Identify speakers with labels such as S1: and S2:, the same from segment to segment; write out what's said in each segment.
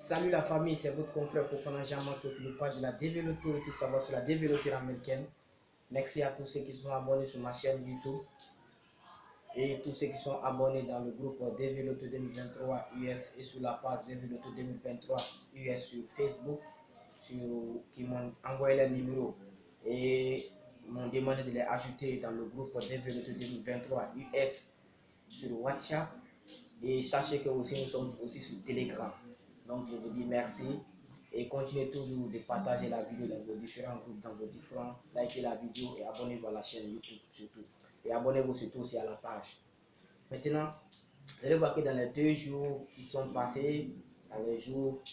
S1: Salut la famille, c'est votre confrère Fofana Jamato qui nous parle de la développerie, tout savoir sur la développerie américaine. Merci à tous ceux qui sont abonnés sur ma chaîne YouTube et tous ceux qui sont abonnés dans le groupe Développeur 2023 US et sur la page Développeur 2023 US sur Facebook, qui m'ont envoyé le numéro et m'ont demandé de les ajouter dans le groupe Développeur 2023 US sur WhatsApp. Et sachez que aussi nous sommes aussi sur Telegram. Donc je vous dis merci et continuez toujours de partager la vidéo dans vos différents groupes, dans vos différents, likez la vidéo et abonnez-vous à la chaîne YouTube surtout. Et abonnez-vous surtout aussi à la page. Maintenant, vous allez voir que dans les 2 jours qui sont passés, dans les jours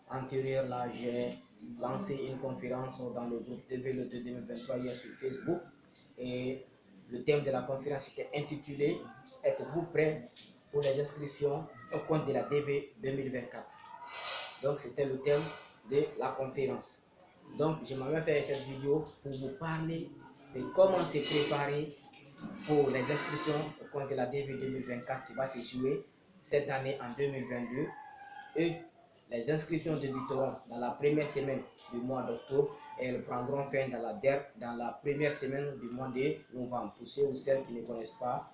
S1: antérieurs là, j'ai lancé une conférence dans le groupe DV 2023 hier sur Facebook. Et le thème de la conférence était intitulé « Êtes-vous prêts pour les inscriptions au compte de la DB 2024 ?» Donc c'était le thème de la conférence. Donc je m'avais fait cette vidéo pour vous parler de comment se préparer pour les inscriptions au compte de la DB 2024 qui va se jouer cette année en 2022. Et les inscriptions débuteront dans la première semaine du mois d'octobre et elles prendront fin dans la première semaine du mois de novembre. Pour ceux ou celles qui ne connaissent pas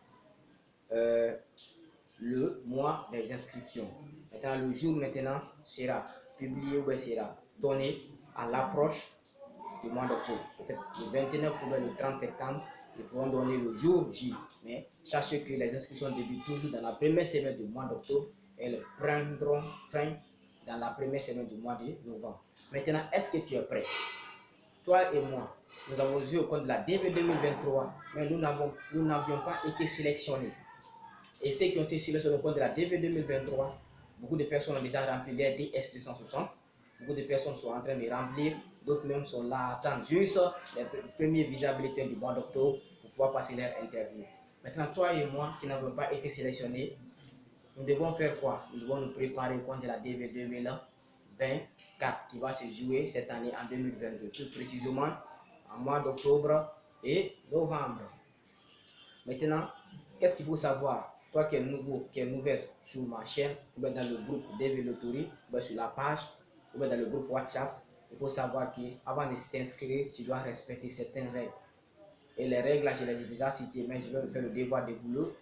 S1: le mois des inscriptions. Maintenant, le jour maintenant sera publié ou sera donné à l'approche du mois d'octobre. Peut-être le 29 ou le 30 septembre, ils pourront donner le jour J. Mais sachez que les inscriptions débutent toujours dans la première semaine du mois d'octobre et elles prendront fin dans la première semaine du mois de novembre. Maintenant, est-ce que tu es prêt? Toi et moi, nous avons joué au compte de la DB 2023, mais nous n'avions pas été sélectionnés. Et ceux qui ont été sélectionnés au compte de la DB 2023, beaucoup de personnes ont déjà rempli les DS 260. Beaucoup de personnes sont en train de remplir, d'autres même sont là à attendre juste les premiers visas bulletins du mois d'octobre pour pouvoir passer leur interview. Maintenant, toi et moi qui n'avons pas été sélectionnés, nous devons faire quoi? Nous devons nous préparer au compte de la DV 2024 qui va se jouer cette année en 2022, plus précisément en mois d'octobre et novembre. Maintenant, qu'est-ce qu'il faut savoir? Toi qui es nouveau, qui es nouvelle sur ma chaîne, ou bien dans le groupe Développerie, ou bien sur la page, ou bien dans le groupe WhatsApp, il faut savoir qu'avant de t'inscrire, tu dois respecter certaines règles. Et les règles, là, je les ai déjà citées, mais je vais me faire le devoir de vous le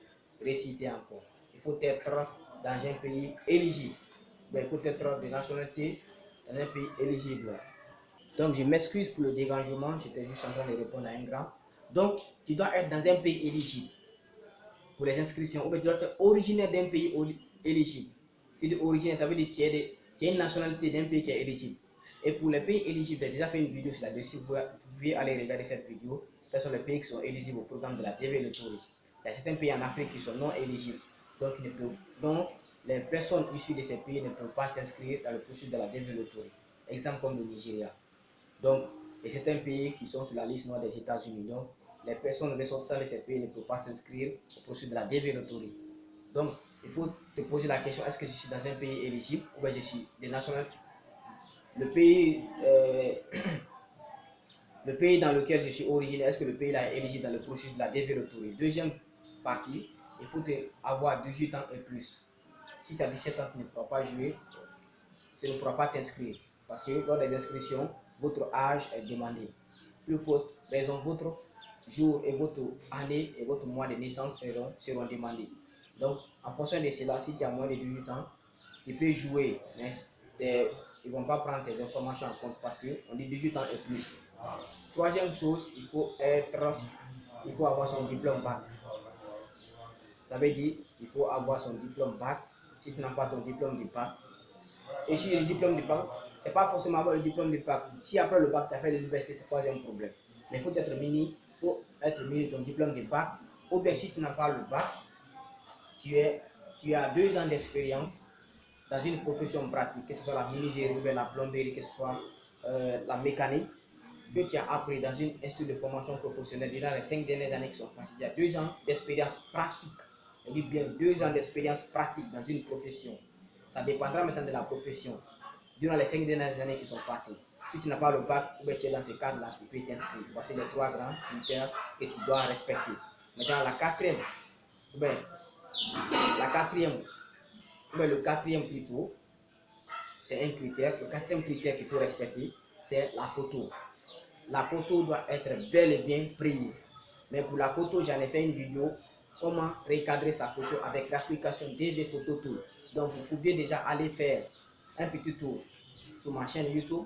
S1: réciter encore. Il faut être dans un pays éligible. Il faut être de nationalité dans un pays éligible. Donc, je m'excuse pour le dérangement, j'étais juste en train de répondre à un grand. Donc, tu dois être dans un pays éligible pour les inscriptions, ou bien tu dois être originaire d'un pays éligible. Tu dis originaire, ça veut dire que tu as une nationalité d'un pays qui est éligible. Et pour les pays éligibles, j'ai déjà fait une vidéo sur là-dessus, vous pouvez aller regarder cette vidéo. Quels sont les pays qui sont éligibles au programme de la TV Lottery. Il y a certains pays en Afrique qui sont non éligibles. Donc, les personnes issues de ces pays ne peuvent pas s'inscrire dans le processus de la TV Lottery. Exemple comme le Nigeria. Donc, il y a certains pays qui sont sur la liste noire des États-Unis. Donc, les personnes ressortissant de ces pays ne peuvent pas s'inscrire au processus de la DV Lottery. Donc, il faut te poser la question, est-ce que je suis dans un pays éligible ou bien je suis des nationaux? Le pays dans lequel je suis originaire, est-ce que le pays là est éligible dans le processus de la DV Lottery? Deuxième partie, il faut avoir 18 ans et plus. Si tu as 17 ans, tu ne pourras pas jouer, tu ne pourras pas t'inscrire. Parce que lors des inscriptions, votre âge est demandé. Plus forte raison, votre jour et votre année et votre mois de naissance seront demandés. Donc, en fonction de cela, si tu as moins de 18 ans, tu peux jouer, mais ils ne vont pas prendre tes informations en compte parce qu'on dit 18 ans et plus. Troisième chose, il faut avoir son diplôme bac. Ça veut dire qu'il faut avoir son diplôme bac. Si tu n'as pas ton diplôme du bac, et si le diplôme du bac, c'est pas forcément avoir le diplôme du bac. Si après le bac, tu as fait l'université, c'est pas un problème. Mais il faut être muni de ton diplôme de bac. Ou bien si tu n'as pas le bac, tu as 2 ans d'expérience dans une profession pratique, que ce soit la menuiserie, la plomberie, que ce soit la mécanique, que tu as appris dans une institut de formation professionnelle durant les 5 dernières années qui sont passées. Il y a 2 ans d'expérience pratique. Je dis bien 2 ans d'expérience pratique dans une profession. Ça dépendra maintenant de la profession. Durant les 5 dernières années qui sont passées. Si tu n'as pas le bac, ou bien tu es dans ce cadre-là, tu peux t'inscrire. Voici les 3 grands critères que tu dois respecter. Maintenant, le quatrième plutôt, c'est un critère. Le quatrième critère qu'il faut respecter, c'est la photo. La photo doit être bel et bien prise. Mais pour la photo, j'en ai fait une vidéo, comment recadrer sa photo avec l'application DV Photo Tool. Donc vous pouvez déjà aller faire un petit tour sur ma chaîne YouTube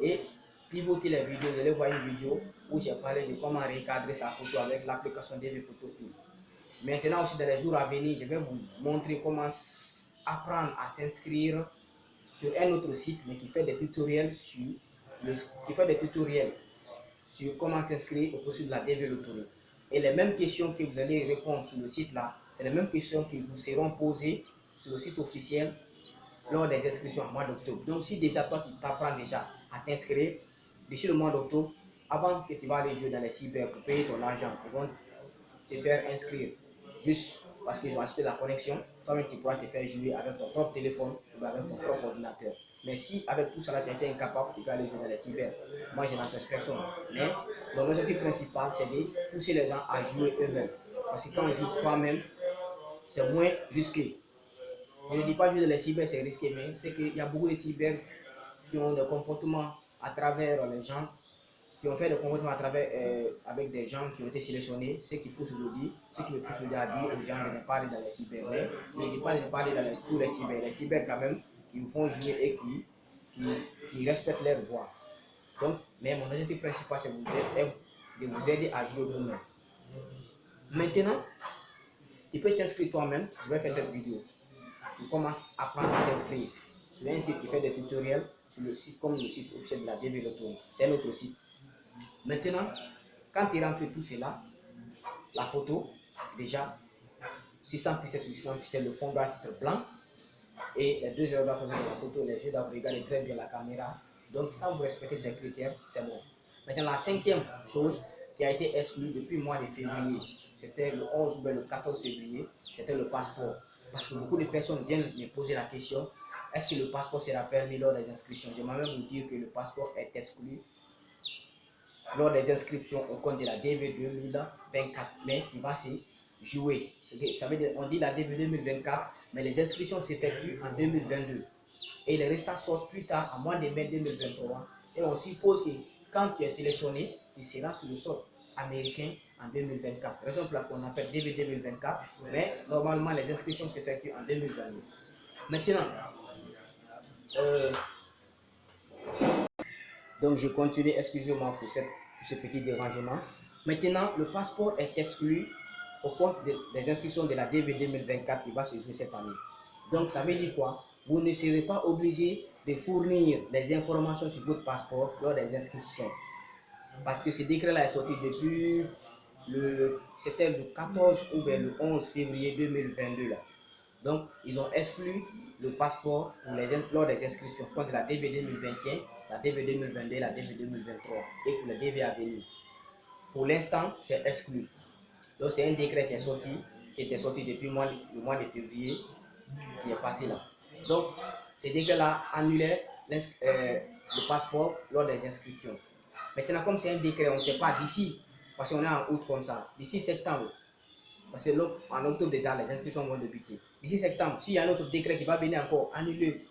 S1: et pivoter les vidéos. Vous allez voir une vidéo où j'ai parlé de comment recadrer sa photo avec l'application DV Photo Tool. Maintenant aussi, dans les jours à venir, je vais vous montrer comment apprendre à s'inscrire sur un autre site, mais qui fait des tutoriels sur comment s'inscrire au processus de la DV Loterie. Et les mêmes questions que vous allez répondre sur le site là, c'est les mêmes questions qui vous seront posées sur le site officiel lors des inscriptions au mois d'octobre. Donc si déjà toi tu t'apprends déjà à t'inscrire d'ici le mois d'octobre, avant que tu vas aller jouer dans les cyber pour payer ton argent, ils vont te faire inscrire juste parce qu'ils ont acheté la connexion. Toi-même tu pourras te faire jouer avec ton propre téléphone ou avec ton propre ordinateur. Mais si avec tout cela tu as été incapable, tu peux aller jouer dans les cyber. Moi je n'empêche personne. Mais mon objectif principal c'est de pousser les gens à jouer eux-mêmes. Parce que quand on joue soi-même, c'est moins risqué. Je ne dis pas jouer dans les cyber c'est risqué, mais c'est qu'il y a beaucoup de cyber qui ont des comportements à travers les gens, qui ont fait des comportements à travers avec des gens qui ont été sélectionnés, ce qui pousse aujourd'hui, ce qui me pousse aujourd'hui à dire aux gens de ne pas aller dans les cyber. Mais je ne dis pas de ne pas aller dans tous les cyber quand même, qui vous font jouer et qui respectent leur voix. Donc, mais mon objectif principal, c'est de vous aider à jouer vous-même. Maintenant, tu peux t'inscrire toi-même. Je vais faire cette vidéo. Tu commences à apprendre à s'inscrire sur un site qui fait des tutoriels, sur le site comme le site officiel de la DV Loterie. C'est un autre site. Maintenant, quand tu remplis tout cela, la photo, déjà, 600 pixels sur 600 pixels, le fond doit être blanc. Et les 2 heures doivent faire la photo, les yeux doivent regarder très bien la caméra. Donc, quand vous respectez ces critères, c'est bon. Maintenant, la cinquième chose qui a été exclue depuis le mois de février, c'était le 11 ou le 14 février, c'était le passeport. Parce que beaucoup de personnes viennent me poser la question, est-ce que le passeport sera permis lors des inscriptions? J'aimerais même vous dire que le passeport est exclu lors des inscriptions au compte de la DV 2024, mais qui va se jouer. Ça veut dire, on dit la DV 2024, mais les inscriptions s'effectuent en 2022. Et les restants sortent plus tard, en mois de mai 2023. Et on suppose que quand tu es sélectionné, tu seras sur le sol américain en 2024. Raison pour laquelle on appelle DV 2024, mais normalement les inscriptions s'effectuent en 2022. Maintenant, donc je continue, excusez-moi pour ce petit dérangement. Maintenant, le passeport est exclu au compte des inscriptions de la DV 2024 qui va se jouer cette année. Donc ça veut dire quoi? Vous ne serez pas obligé de fournir des informations sur votre passeport lors des inscriptions. Parce que ce décret-là est sorti depuis c'était le 14 ou bien le 11 février 2022 là. Donc, ils ont exclu le passeport lors des inscriptions contre la DV 2021, la DV 2022, la DV 2023 et pour les DV à venir. Pour l'instant, c'est exclu. Donc, c'est un décret qui était sorti depuis le mois de février qui est passé là. Donc, ce décret-là annulait le passeport lors des inscriptions. Maintenant, comme c'est un décret, on ne sait pas d'ici, parce qu'on est en août comme ça, d'ici septembre, parce qu'en octobre déjà, les inscriptions vont débuter. D'ici septembre, s'il y a un autre décret qui va venir encore annuler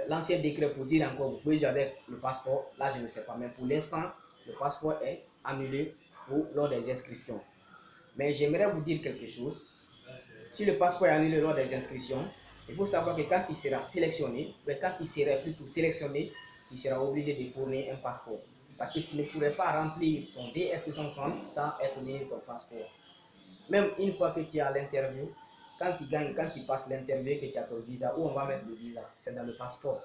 S1: l'ancien décret pour dire encore, vous pouvez jouer avec le passeport, là je ne sais pas. Mais pour l'instant, le passeport est annulé lors des inscriptions. Mais j'aimerais vous dire quelque chose. Si le passeport est annulé lors des inscriptions, il faut savoir que quand il sera sélectionné, quand il sera plutôt sélectionné, tu seras obligé de fournir un passeport. Parce que tu ne pourrais pas remplir ton DSP sans être muni de ton passeport. Même une fois que tu es à l'interview, quand tu gagnes, quand tu passes l'interview, que tu as ton visa, où on va mettre le visa, c'est dans le passeport.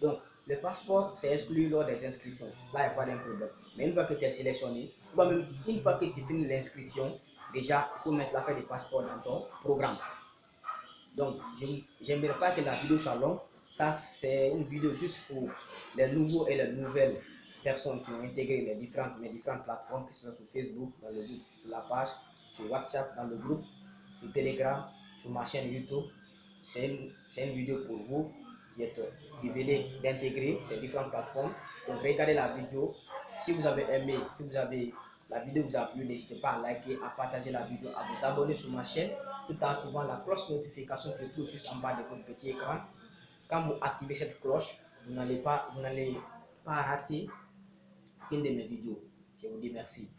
S1: Donc, le passeport, c'est exclu lors des inscriptions. Là, il n'y a pas d'un problème. Mais une fois que tu es sélectionné, ou même une fois que tu finis l'inscription, déjà, il faut mettre l'affaire du passeport dans ton programme. Donc, je n'aimerais pas que la vidéo soit longue. Ça, c'est une vidéo juste pour les nouveaux et les nouvelles personnes qui ont intégré mes différentes plateformes, que ce soit sur Facebook, dans le groupe, sur la page, sur WhatsApp, dans le groupe, sur Telegram, sur ma chaîne YouTube. C'est une vidéo pour vous qui venez d'intégrer ces différentes plateformes. Donc, regardez la vidéo. Si vous avez aimé, la vidéo vous a plu, n'hésitez pas à liker, à partager la vidéo, à vous abonner sur ma chaîne, tout en activant la cloche notification qui est tout juste en bas de votre petit écran. Quand vous activez cette cloche, vous n'allez pas rater aucune de mes vidéos. Je vous dis merci.